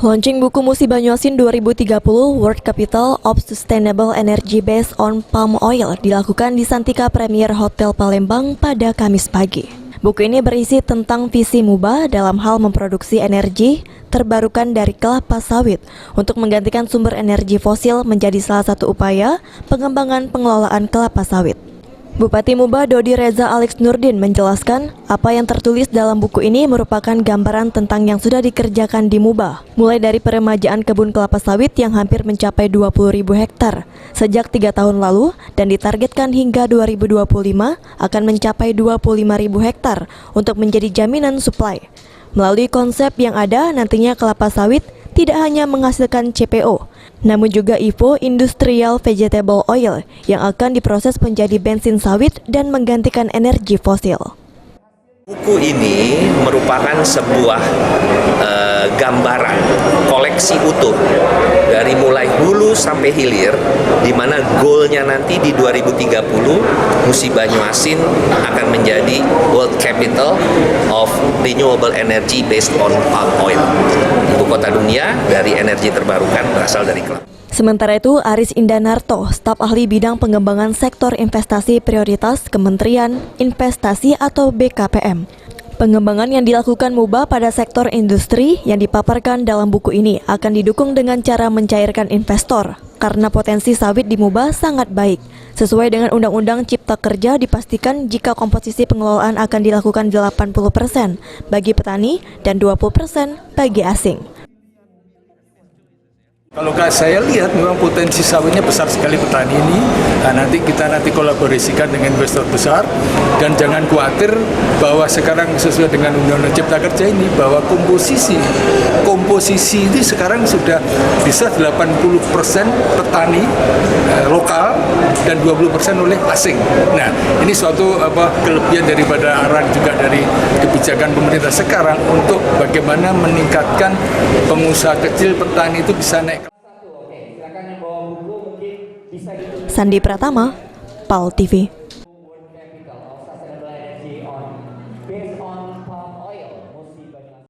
Launching buku Musi Banyuasin 2030 World Capital of Sustainable Energy Based on Palm Oil dilakukan di Santika Premier Hotel Palembang pada Kamis pagi. Buku ini berisi tentang visi MUBA dalam hal memproduksi energi terbarukan dari kelapa sawit untuk menggantikan sumber energi fosil menjadi salah satu upaya pengembangan pengelolaan kelapa sawit. Bupati MUBA Dodi Reza Alex Nurdin menjelaskan apa yang tertulis dalam buku ini merupakan gambaran tentang yang sudah dikerjakan di MUBA, mulai dari peremajaan kebun kelapa sawit yang hampir mencapai 20.000 hektar sejak 3 tahun lalu dan ditargetkan hingga 2025 akan mencapai 25.000 hektar untuk menjadi jaminan suplai. Melalui konsep yang ada, nantinya kelapa sawit tidak hanya menghasilkan CPO, namun juga IVO Industrial Vegetable Oil yang akan diproses menjadi bensin sawit dan menggantikan energi fosil. Buku ini merupakan sebuah gambaran koleksi utuh dari mulai hulu sampai hilir, di mana goalnya nanti di 2030 Musi Banyuasin akan menjadi World Capital of Renewable Energy based on palm oil. Ibu kota dunia dari energi terbarukan berasal dari kelapa. Sementara itu, Aris Indanarto, staf ahli bidang pengembangan sektor investasi prioritas Kementerian Investasi atau BKPM. Pengembangan yang dilakukan MUBA pada sektor industri yang dipaparkan dalam buku ini akan didukung dengan cara mencairkan investor, karena potensi sawit di MUBA sangat baik. Sesuai dengan Undang-Undang Cipta Kerja dipastikan jika komposisi pengelolaan akan dilakukan 80% bagi petani dan 20% bagi asing. Kalau saya lihat memang potensi sawitnya besar sekali petani ini. Nah, kita kolaborasikan dengan investor besar, dan jangan khawatir bahwa sekarang sesuai dengan Undang-Undang Cipta Kerja ini bahwa komposisi ini sekarang sudah bisa 80% petani lokal dan 20% oleh asing. Nah, ini suatu kelebihan daripada arahan juga dari kebijakan pemerintah sekarang untuk bagaimana meningkatkan pengusaha kecil petani itu bisa naik. Sandi Pratama, PAL TV.